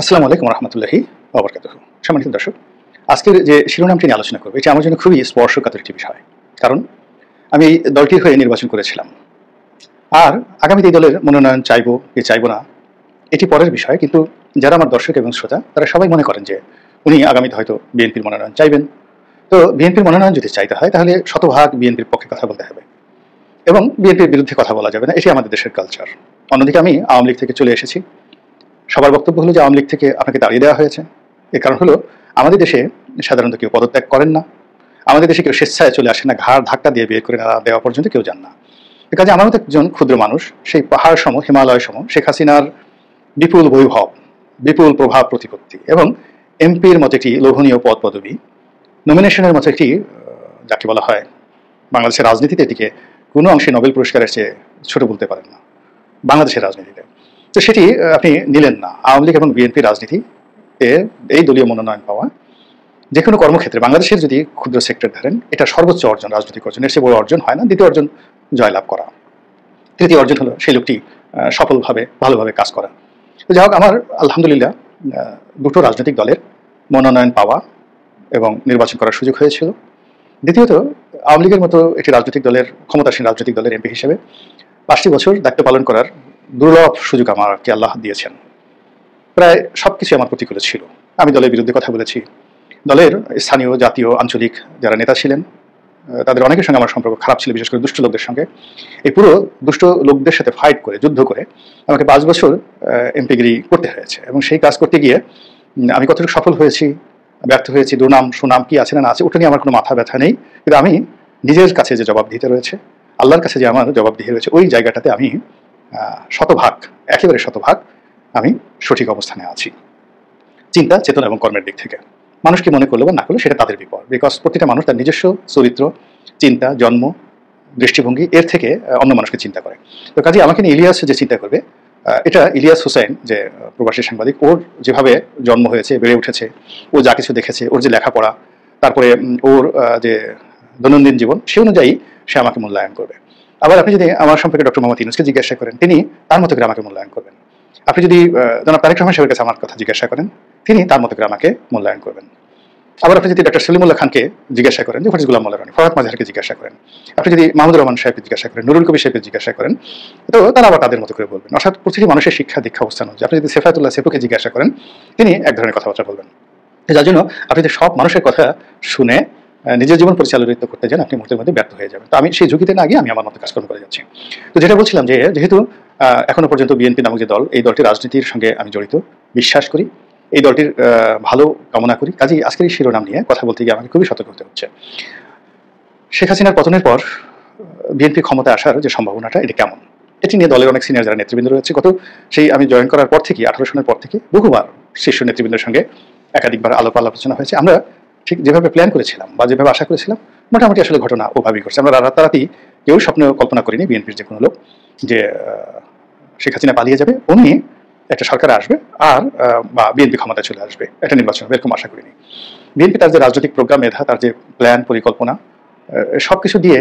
আসসালামু আলাইকুম রহমতুল্লাহি ওয়া বারাকাতুহু। সম্মানিত দর্শক, আজকের যে শিরোনামটি নিয়ে আলোচনা করব, এটি আমার জন্য খুবই স্পর্শকাতর একটি বিষয়। কারণ আমি এই দলটির হয়ে নির্বাচন করেছিলাম। আর আগামীতে এই দলের মনোনয়ন চাইবো কি চাইবো না, এটি পরের বিষয়। কিন্তু যারা আমার দর্শক এবং শ্রোতা, তারা সবাই মনে করেন যে উনি আগামীতে হয়তো বিএনপির মনোনয়ন চাইবেন। তো বিএনপির মনোনয়ন যদি চাইতে হয়, তাহলে শতভাগ বিএনপির পক্ষে কথা বলতে হবে এবং বিএনপির বিরুদ্ধে কথা বলা যাবে না। এটি আমাদের দেশের কালচার। অন্যদিকে আমি আওয়ামী লীগ থেকে চলে এসেছি। সবার বক্তব্য হলো যে আওয়ামী লীগ থেকে আপনাকে তাড়িয়ে দেওয়া হয়েছে। এর কারণ হলো, আমাদের দেশে সাধারণত কেউ পদত্যাগ করেন না। আমাদের দেশে কেউ স্বেচ্ছায় চলে আসে না, ঘাড় ধাক্কা দিয়ে বের করে না দেওয়া পর্যন্ত কেউ যান না। এ কাজে আমার মতো একজন ক্ষুদ্র মানুষ, সেই পাহাড় সম, হিমালয় সম শেখ হাসিনার বিপুল বৈভব, বিপুল প্রভাব প্রতিপত্তি এবং এমপির মতো একটি লোভনীয় পদ পদবি, নমিনেশনের মতো একটি যাকে বলা হয় বাংলাদেশের রাজনীতিতে, এটিকে কোনো অংশে নোবেল পুরস্কারের চেয়ে ছোট বলতে পারেন না বাংলাদেশের রাজনীতিতে। তো সেটি আপনি নিলেন না। আওয়ামী লীগ এবং বিএনপি রাজনীতি এই দলীয় মনোনয়ন পাওয়া যে কোনো কর্মক্ষেত্রে বাংলাদেশের যদি ক্ষুদ্র সেক্টর ধরেন, এটা সর্বোচ্চ অর্জন, রাজনৈতিক অর্জন। এর চেয়ে বড় অর্জন হয় না। দ্বিতীয় অর্জন জয়লাভ করা, তৃতীয় অর্জন হলো সেই লোকটি সফলভাবে ভালোভাবে কাজ করা। তো যাই হোক, আমার আলহামদুলিল্লাহ দুটো রাজনৈতিক দলের মনোনয়ন পাওয়া এবং নির্বাচন করার সুযোগ হয়েছিল। দ্বিতীয়ত, আওয়ামী লীগের মতো একটি রাজনৈতিক দলের, ক্ষমতাসীন রাজনৈতিক দলের এমপি হিসেবে 5টি বছর দায়িত্ব পালন করার দুর্লভ সুযোগ আমাকে আল্লাহ দিয়েছেন। প্রায় সবকিছু আমার প্রতিকূলে ছিল। আমি দলের বিরুদ্ধে কথা বলেছি। দলের স্থানীয়, জাতীয়, আঞ্চলিক যারা নেতা ছিলেন, তাদের অনেকের সঙ্গে আমার সম্পর্ক খারাপ ছিল, বিশেষ করে দুষ্ট লোকদের সঙ্গে। এই পুরো দুষ্ট লোকদের সাথে ফাইট করে, যুদ্ধ করে আমাকে 5 বছর এমপিগিরি করতে হয়েছে। এবং সেই কাজ করতে গিয়ে আমি কতটুকু সফল হয়েছি, ব্যর্থ হয়েছি, দুর্নাম সুনাম কি আছে না আছে, ওটা নিয়ে আমার কোনো মাথা ব্যথা নেই। কিন্তু আমি নিজের কাছে যে জবাবদিহিতে রয়েছে, আল্লাহর কাছে যে আমার জবাবদিহি রয়েছে, ওই জায়গাটাতে আমি শতভাগ, একেবারে শতভাগ আমি সঠিক অবস্থানে আছি, চিন্তা, চেতনা এবং কর্মের দিক থেকে। মানুষ কি মনে করলো বা না করলো, সেটা তাদের বিপদ। বিকজ প্রতিটা মানুষ তার নিজস্ব চরিত্র, চিন্তা, জন্ম, দৃষ্টিভঙ্গি এর থেকে অন্য মানুষকে চিন্তা করে। তো কাজে আমাকে নিয়ে ইলিয়াস যে চিন্তা করবে, এটা ইলিয়াস হোসেন, যে প্রবাসী সাংবাদিক, ওর যেভাবে জন্ম হয়েছে, বেড়ে উঠেছে, ও যা কিছু দেখেছে, ওর যে লেখাপড়া, তারপরে ওর যে দৈনন্দিন জীবন, সে অনুযায়ী সে আমাকে মূল্যায়ন করবে। আবার আপনি যদি আমার সম্পর্কে ডক্টর মোহাম্মদ ইউনূসকে জিজ্ঞাসা করেন, তিনি তার মতো করে আমাকে মূল্যায়ন করবেন। আপনি যদি জনাব তারেক রহমান সাহেবের কাছে আমার কথা জিজ্ঞাসা করেন, তিনি তার মতো করে আমাকে মূল্যায়ন করবেন। আবার আপনি যদি ডক্টর সলিমুল্লাহ খানকে জিজ্ঞাসা করেন, যে ফরিদ গোলাম মোল্লা রানী, ফরহাদ মাজাহারকে জিজ্ঞাসা করেন, আপনি যদি মাহমুদুর রহমান সাহেবকে জিজ্ঞাসা করেন, নুরুল কবির সাহেবকে জিজ্ঞাসা করেন, তো তারা আবার তাদের মতো করে বলবেন। অর্থাৎ প্রতিটি মানুষের শিক্ষা দীক্ষা অবস্থান হচ্ছে। আপনি যদি সেফায়েতুল্লাহ সেফুকে জিজ্ঞাসা করেন, তিনি এক ধরনের কথাবার্তা বলবেন। যার জন্য আপনি যদি সব মানুষের কথা শুনে নিজের জীবন পরিচালিত করতে যান, আপনি মুহূর্তের মধ্যে ব্যর্থ হয়ে যাবেন। তো আমি সেই ঝুঁকিতে না গিয়ে আমি আমার মতো কাজকর্ম করে যাচ্ছি। তো যেটা বলছিলাম, যে যেহেতু এখনো পর্যন্ত বিএনপি নামক যে দল, এই দলটির রাজনীতির সঙ্গে আমি জড়িত, বিশ্বাস করি, এই দলটির ভালো কামনা করি। কাজেই আজকের এই শিরোনাম নিয়ে কথা বলতে গিয়ে আমাকে খুবই সতর্ক হতে হচ্ছে। শেখ হাসিনার পতনের পর বিএনপি ক্ষমতায় আসার যে সম্ভাবনাটা, এটা কেমন, এটি নিয়ে দলের অনেক সিনিয়র যারা নেতৃবৃন্দ রয়েছে, সেই আমি জয়েন করার পর থেকে 18 সনের পর থেকে বহুবার শীর্ষ নেতৃবৃন্দের সঙ্গে একাধিকবার আলাপ আলোচনা হয়েছে। আমরা ঠিক যেভাবে প্ল্যান করেছিলাম বা যেভাবে আশা করেছিলাম, মোটামুটি আসলে ঘটনা ওভাবেই ঘটছে। আমরা রাতারাতি কেউ স্বপ্ন কল্পনা করিনি বিএনপির যে কোনো লোক যে শেখ হাসিনা পালিয়ে যাবে, অমনি একটা সরকার আসবে আর বা বিএনপি ক্ষমতায় চলে আসবে, একটা নির্বাচন হবে, এরকম আশা করিনি। বিএনপি তার যে রাজনৈতিক প্রোগ্রাম, মেধা, তার যে প্ল্যান, পরিকল্পনা, সবকিছু দিয়ে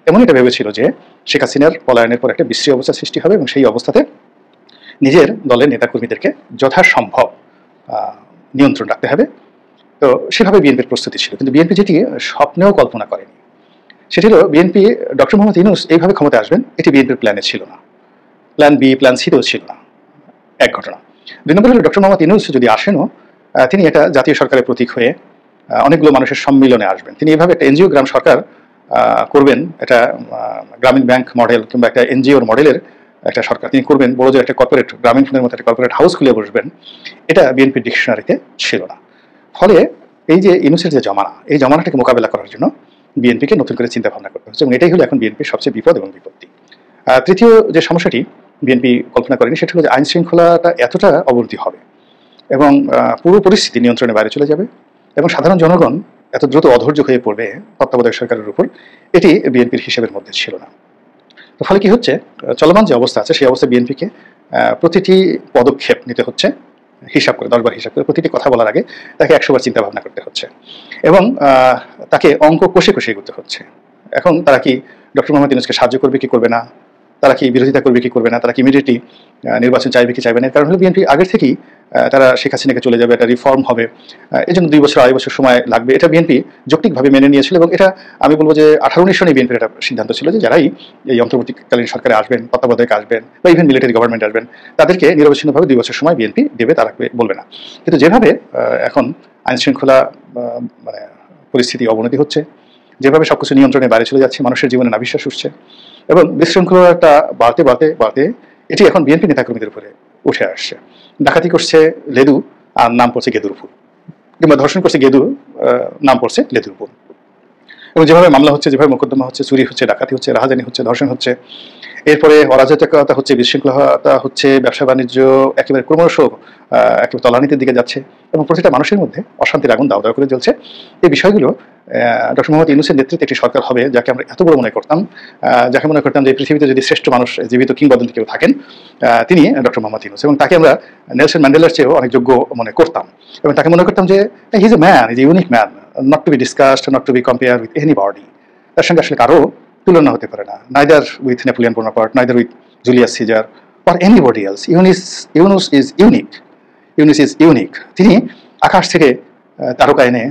এমন এটা ভেবেছিল যে শেখ হাসিনার পলায়নের পর একটা বিশ্রী অবস্থা সৃষ্টি হবে এবং সেই অবস্থাতে নিজের দলের নেতাকর্মীদেরকে যথাসম্ভব নিয়ন্ত্রণ রাখতে হবে। তো সেভাবে বিএনপির প্রস্তুতি ছিল। কিন্তু বিএনপি যেটি স্বপ্নেও কল্পনা করেনি, সেটি হলো বিএনপি ডক্টর মোহাম্মদ ইউনূস এইভাবে ক্ষমতায় আসবেন, এটি বিএনপির প্ল্যানে ছিল না। প্ল্যান বি, প্ল্যান সিতেও ছিল না। এক ঘটনা। 2 নম্বর হলো, ডক্টর মোহাম্মদ ইউনূস যদি আসেনও, তিনি এটা জাতীয় সরকারের প্রতীক হয়ে অনেকগুলো মানুষের সম্মিলনে আসবেন। তিনি এইভাবে একটা এনজিও গ্রাম সরকার করবেন, এটা গ্রামীণ ব্যাংক মডেল কিংবা একটা এনজিওর মডেলের একটা সরকার তিনি করবেন। বড় যে একটা কর্পোরেট, গ্রামীণ ফোনের মতো একটা কর্পোরেট হাউস খুলে বসবেন, এটা বিএনপির ডিকশনারিতে ছিল না। ফলে এই যে ইউনূসের যে জমানা, এই জমানাটাকে মোকাবেলা করার জন্য বিএনপিকে নতুন করে চিন্তা ভাবনা করতে হচ্ছে এবং এটাই হলো এখন বিএনপির সবচেয়ে বিপদ এবং বিপত্তি। তৃতীয় যে সমস্যাটি বিএনপি কল্পনা করেনি, সেটা হলো যে আইন শৃঙ্খলাটা এতটা অবনতি হবে এবং পুরো পরিস্থিতি নিয়ন্ত্রণের বাইরে চলে যাবে এবং সাধারণ জনগণ এত দ্রুত অধৈর্য হয়ে পড়বে তত্ত্বাবধায়ক সরকারের উপর, এটি বিএনপির হিসেবের মধ্যে ছিল না। তো ফলে কি হচ্ছে, চলমান যে অবস্থা আছে, সেই অবস্থা বিএনপিকে প্রতিটি পদক্ষেপ নিতে হচ্ছে হিসাব করে, 10 বার হিসাব করে। প্রতিটি কথা বলার আগে তাকে 100 বার চিন্তা ভাবনা করতে হচ্ছে এবং তাকে অঙ্ক কষে কষে এগোতে হচ্ছে। এখন তারা কি ডক্টর মোহাম্মদ ইউনূসকে সাহায্য করবে কি করবে না, তারা কি বিরোধিতা করবে কি করবে না, তারা কি ইমিডিয়েটলি নির্বাচন চাইবে কি চাইবে না। কারণ হলো বিএনপি আগের থেকেই তারা শেখ হাসিনাকে চলে যাবে, এটা রিফর্ম হবে, এই জন্য 2 বছর 2.5 বছর সময় লাগবে, এটা বিএনপি যৌক্তিকভাবে মেনে নিয়েছিল। এবং এটা আমি বলবো যে 18-19 সনে বিএনপির একটা সিদ্ধান্ত ছিল যে যারাই এই অন্তর্বর্তীকালীন সরকারে আসবেন, তত্ত্বাবধায়ক আসবেন বা ইভেন মিলিটারি গভর্নমেন্ট আসবেন, তাদেরকে নিরবচ্ছিন্নভাবে 2 বছর সময় বিএনপি দেবে, তারা বলবে না। কিন্তু যেভাবে এখন আইনশৃঙ্খলা মানে পরিস্থিতি অবনতি হচ্ছে, যেভাবে সবকিছু নিয়ন্ত্রণের বাইরে চলে যাচ্ছে, মানুষের জীবনে নাভিশ্বাস উঠছে এবং বিশৃঙ্খলাটা বাড়তে বাড়তে বাড়তে এটি এখন বিএনপি নেতাকর্মীদের উপরে উঠে আসছে। ডাকাতি করছে লেদু আর নাম পড়ছে গেদুর ফুল, কিংবা ধর্ষণ করছে গেদু, নাম পড়ছে লেদুর ফুল। এবং যেভাবে মামলা হচ্ছে, যেভাবে মোকদ্দমা হচ্ছে, চুরি হচ্ছে, ডাকাতি হচ্ছে, রাহাজানি হচ্ছে, ধর্ষণ হচ্ছে, এরপরে অরাজকতা হচ্ছে, বিশৃঙ্খলতা হচ্ছে, ব্যবসা বাণিজ্য একেবারে ক্রমশ একেবারে তলানিতের দিকে যাচ্ছে এবং প্রতিটা মানুষের মধ্যে অশান্তির আগুন দাও দাও করে জ্বলছে। এই বিষয়গুলো ডক্টর মোহাম্মদ ইউনূসের নেতৃত্বে একটি সরকার হবে যাকে আমরা এত বড় মনে করতাম, যাকে মনে করতাম যে পৃথিবীতে যদি শ্রেষ্ঠ মানুষ জীবিত কিংবদন্তি কেউ থাকেন তিনি ডক্টর মোহাম্মদ ইউনূস, এবং তাকে আমরা নেলসন ম্যান্ডেলার চেয়েও অনেক যোগ্য মনে করতাম এবং তাকে মনে করতাম যে he is a man, is a unique man, not to be discussed, not to be compare with anybody. তার সঙ্গে আসলে কারো তুলনা হতে পারে না, neither with Napoleon Bonaparte, neither with Julius Caesar or anybody else. Yunus is unique. Yunus is unique. তিনি আকাশ থেকে তারকা এনে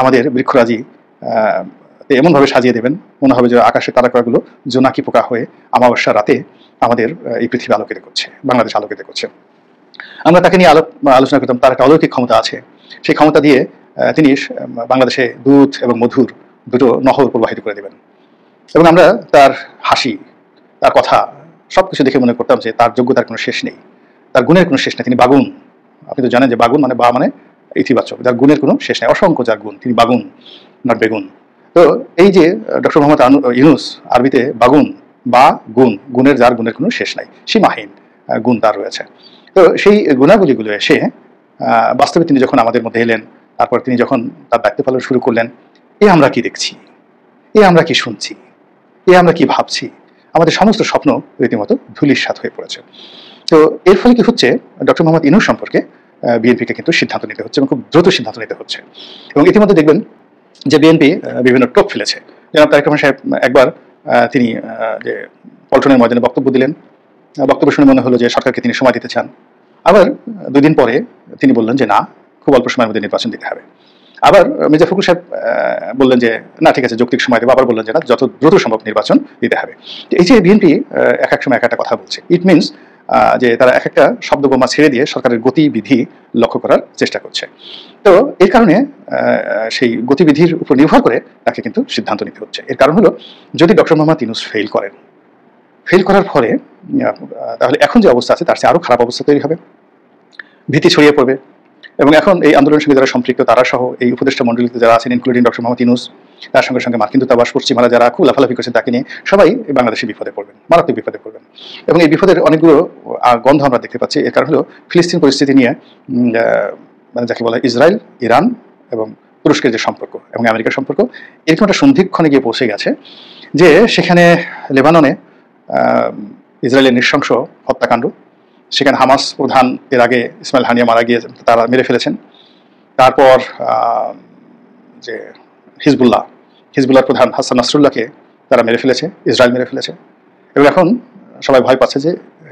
আমাদের বৃক্ষরাজি এমনভাবে সাজিয়ে দেবেন, মনে হবে যে আকাশের তারকাগুলো জোনাকি পোকা হয়ে অমাবস্যা রাতে আমাদের এই পৃথিবী আলোকিত করছে, বাংলাদেশ আলোকিত করছে। আমরা তাকে নিয়ে আলোচনা করতাম, তার একটা অলৌকিক ক্ষমতা আছে, সেই ক্ষমতা দিয়ে তিনি বাংলাদেশে দুধ এবং মধুর দুটো নহর প্রবাহিত করে দেবেন। এবং আমরা তার হাসি, তার কথা সবকিছু দেখে মনে করতাম যে তার যোগ্যতার কোনো শেষ নেই, তার গুণের কোনো শেষ নেই। তিনি বাগুন, আপনি তো জানেন যে বাগুন মানে বা মানে ইতিবাচক, যার গুণের কোনো শেষ নেই, অসংখ্য যার গুণ, তিনি বাগুন নট বেগুন। তো এই যে ডক্টর মোহাম্মদ ইউনূস, আরবিতে বাগুন বা গুণ, গুণের যার গুণের কোনো শেষ নাই, সীমাহীন গুণ তার রয়েছে। তো সেই গুণাবলীগুলো এসে বাস্তবে তিনি যখন আমাদের মধ্যে এলেন, তারপর তিনি যখন তার দায়িত্ব পালন শুরু করলেন, এ আমরা কি দেখছি, এ আমরা কি শুনছি, এ আমরা কি ভাবছি, আমাদের সমস্ত স্বপ্ন রীতিমতো ধূলিসাৎ হয়ে পড়েছে। তো এর ফলে কি হচ্ছে, ডক্টর মোহাম্মদ ইউনূস সম্পর্কে বিএনপিকে কিন্তু সিদ্ধান্ত নিতে হচ্ছে এবং খুব দ্রুত সিদ্ধান্ত নিতে হচ্ছে। এবং ইতিমধ্যে দেখবেন যে বিএনপি বিভিন্ন টোপ ফেলেছে। যেমন তারেক রহমান সাহেব একবার তিনি যে পল্টনের ময়দানে বক্তব্য দিলেন, বক্তব্য শুনে মনে হলো যে সরকারকে তিনি সময় দিতে চান। আবার 2 দিন পরে তিনি বললেন যে না, খুব অল্প সময়ের মধ্যে নির্বাচন দিতে হবে। আবার মির্জা ফখরুল সাহেব বললেন যে না ঠিক আছে, যৌক্তিক সময় দেবো। আবার বললেন যে না, যত দ্রুত সম্ভব নির্বাচন দিতে হবে। এই যে বিএনপি এক এক সময় এক একটা কথা বলছে, ইট মিনস যে তারা এক একটা শব্দ বোমা ছেড়ে দিয়ে সরকারের গতিবিধি লক্ষ্য করার চেষ্টা করছে। তো এর কারণে সেই গতিবিধির উপর নির্ভর করে তাকে কিন্তু সিদ্ধান্ত নিতে হচ্ছে। এর কারণ হলো, যদি ডক্টর মোহাম্মদ ইউনূস ফেল করেন, ফেল করার ফলে তাহলে এখন যে অবস্থা আছে তার চেয়ে আরও খারাপ অবস্থা তৈরি হবে, ভীতি ছড়িয়ে পড়বে। এবং এখন এই আন্দোলনের সঙ্গে যারা সম্পৃক্ত, তারা সহ এই উপদেষ্টা মণ্ডলীতে যারা আছেন, ইনক্লুডিং ডক্টর মোহাম্মদ ইউনূস, তার সঙ্গে সঙ্গে মার্কিন দূতাবাস, পশ্চিমারা যারা খুব লাফালাফি করছেন তাকে নিয়ে, সবাই বাংলাদেশে বিপদে পড়বেন, মারাত্মক বিপদে পড়বেন। এবং এই বিপদের অনেকগুলো গন্ধ আমরা দেখতে পাচ্ছি। এর কারণ হলো ফিলিস্তিন পরিস্থিতি নিয়ে মানে যাকে বলা ইসরায়েল, ইরান এবং তুরস্কের যে সম্পর্ক এবং আমেরিকার সম্পর্ক, এরকম একটা সন্ধিক্ষণে গিয়ে পৌঁছে গেছে যে সেখানে লেবাননে ইসরায়েলের নৃশংস হত্যাকাণ্ড, সেখানে হামাস প্রধান এর আগে ইসমাইল হানিয়া মারা গিয়ে তারা মেরে ফেলেছেন। তারপর যে হিজবুল্লাহর প্রধান হাসান নাসরুল্লাহকে তারা মেরে ফেলেছে, ইসরায়েল মেরে ফেলেছে। এবং এখন সবাই ভয় পাচ্ছে যে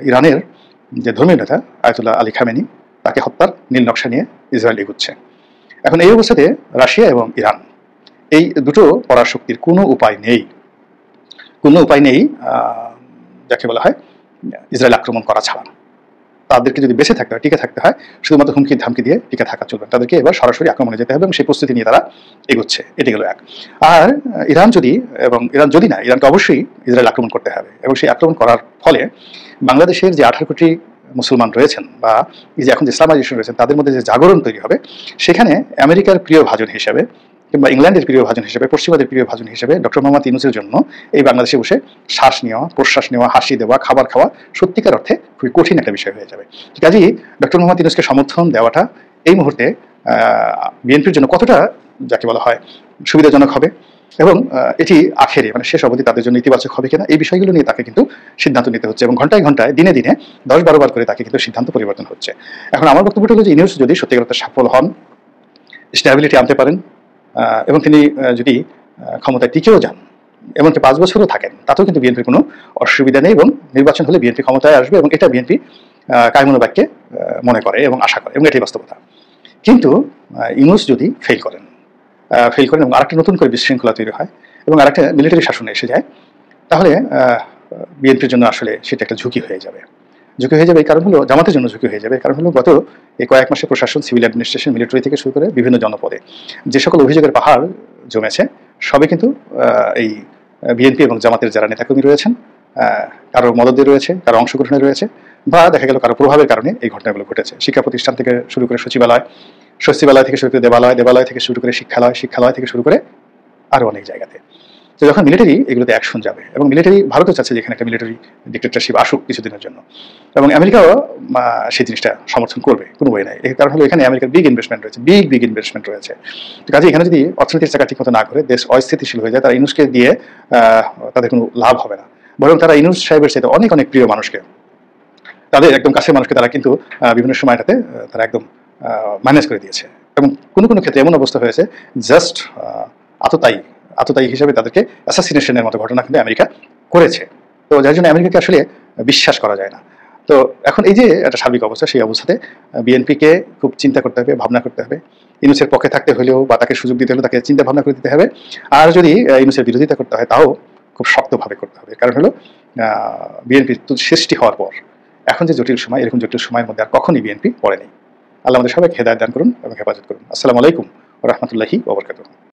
ইরানের যে ধর্মীয় নেতা আয়াতুল্লাহ আলী খামেনি, তাকে হত্যার নীল নকশা নিয়ে ইসরায়েল এগুচ্ছে। এখন এই অবস্থাতে রাশিয়া এবং ইরান, এই দুটো পরাশক্তির কোনো উপায় নেই যাকে বলা হয় ইসরায়েল আক্রমণ করা ছাড়া। তাদেরকে যদি বেঁচে থাকতে হয়, টিকে থাকতে হয়, শুধুমাত্র হুমকি ধামকি দিয়ে টিকে থাকা চলবে, তাদেরকে এবার সরাসরি আক্রমণে যেতে হবে এবং সেই প্রস্তুতি নিয়ে তারা এগোচ্ছে। এটি গেল এক। আর ইরানকে অবশ্যই ইসরায়েল আক্রমণ করতে হবে এবং সেই আক্রমণ করার ফলে বাংলাদেশের যে 18 কোটি মুসলমান রয়েছেন বা এই যে এখন যে ইসলামাইজেশন রয়েছেন, তাদের মধ্যে যে জাগরণ তৈরি হবে, সেখানে আমেরিকার প্রিয় ভাজন হিসেবে কিংবা ইংল্যান্ডের প্রিয় ভাজন হিসেবে, পশ্চিমাদের প্রিয় ভাজন হিসেবে ডক্টর মোহাম্মদ ইউনূসের জন্য এই বাংলাদেশে বসে শ্বাস নেওয়া, প্রশ্বাস নেওয়া, হাসি দেওয়া, খাবার খাওয়া সত্যিকার অর্থে খুবই কঠিন একটা বিষয় হয়ে যাবে। কাজেই ডক্টর মোহাম্মদ ইউনূসকে সমর্থন দেওয়াটা এই মুহূর্তে বিএনপির জন্য কতটা যাকে বলা হয় সুবিধাজনক হবে এবং এটি আখেরে মানে শেষ অবধি তাদের জন্য ইতিবাচক হবে কিনা, এই বিষয়গুলো নিয়ে তাকে কিন্তু সিদ্ধান্ত নিতে হচ্ছে এবং ঘন্টায় ঘন্টায় দিনে 10-12 বার করে তাকে কিন্তু সিদ্ধান্ত পরিবর্তন হচ্ছে। এখন আমার বক্তব্যটা হলো যে ইউনূস যদি সত্যিকার অর্থে সফল হন, স্ট্যাবিলিটি আনতে পারেন এবং তিনি যদি ক্ষমতায় টিকেও যান, এমনকি 5 বছরও থাকেন, তাতেও কিন্তু বিএনপির কোনো অসুবিধা নেই এবং নির্বাচন হলে বিএনপি ক্ষমতায় আসবে এবং এটা বিএনপি কায়মনোবাক্যে মনে করে এবং আশা করে এবং এটাই বাস্তবতা। কিন্তু ইউনূস যদি ফেল করেন এবং আরেকটা নতুন করে বিশৃঙ্খলা তৈরি হয় এবং আরেকটা মিলিটারি শাসনে এসে যায়, তাহলে বিএনপির জন্য আসলে সেটা একটা ঝুঁকি হয়ে যাবে। ঝুঁকি হয়ে যাবে এই কারণ হলো, জামাতের জন্য ঝুঁকি হয়ে যাবে কারণ হলো গত এই কয়েক মাসে প্রশাসন, সিভিল অ্যাডমিনিস্ট্রেশন, মিলিটারি থেকে শুরু করে বিভিন্ন জনপদে যে সকল অভিযোগের পাহাড় জমেছে সবই কিন্তু এই বিএনপি এবং জামাতের যারা নেতাকর্মী রয়েছেন, কারো মদদে রয়েছে, কারো অংশগ্রহণে রয়েছে, বা দেখা গেল কারো প্রভাবের কারণে এই ঘটনাগুলো ঘটেছে। শিক্ষা প্রতিষ্ঠান থেকে শুরু করে সচিবালয় থেকে শুরু করে দেবালয় থেকে শুরু করে শিক্ষালয় থেকে শুরু করে আরও অনেক জায়গাতে। তো যখন মিলিটারি এগুলোতে অ্যাকশন যাবে এবং মিলিটারি, ভারতও চাচ্ছে যে এখানে একটা মিলিটারি ডিক্টেটরশিপ আসুক কিছুদিনের জন্য, এবং আমেরিকাও সেই জিনিসটা সমর্থন করবে, কোনো বই নাই। এর কারণ হলো এখানে আমেরিকার বিগ ইনভেস্টমেন্ট রয়েছে। তো কাজে এখানে যদি অর্থনীতির চাকা ঠিক মতো না করে দেশ অস্থিতিশীল হয়ে যায়, তারা ইউনূসকে দিয়ে তাদের কোনো লাভ হবে না, বরং তারা ইউনূস সাহেবের চাইতে অনেক অনেক প্রিয় মানুষকে, তাদের একদম কাছের মানুষকে তারা কিন্তু বিভিন্ন সময়টাতে তারা একদম ম্যানেজ করে দিয়েছে এবং কোনো কোনো ক্ষেত্রে এমন অবস্থা হয়েছে জাস্ট আততায়ী হিসেবে তাদেরকে অ্যাসাসিনেশনের মতো ঘটনা কিন্তু আমেরিকা করেছে। তো যার জন্য আমেরিকাকে আসলে বিশ্বাস করা যায় না। তো এখন এই যে একটা সার্বিক অবস্থা, সেই অবস্থাতে বিএনপিকে খুব চিন্তা করতে হবে, ভাবনা করতে হবে। ইউনূসের পক্ষে থাকতে হলেও বা তাকে সুযোগ দিতে হলেও তাকে চিন্তা ভাবনা করে দিতে হবে। আর যদি ইউনূসের বিরোধিতা করতে হয় তাও খুব শক্তভাবে করতে হবে। কারণ হলো বিএনপি সৃষ্টি হওয়ার পর এখন যে জটিল সময়, এরকম জটিল সময়ের মধ্যে আর কখনই বিএনপি পড়েনি। আল্লাহ আমাদের সবাইকে হেদায়েত দান করুন এবং হেফাজত করুন। আসসালামু আলাইকুম ওয়া রাহমাতুল্লাহি ওয়া বারাকাতুহু।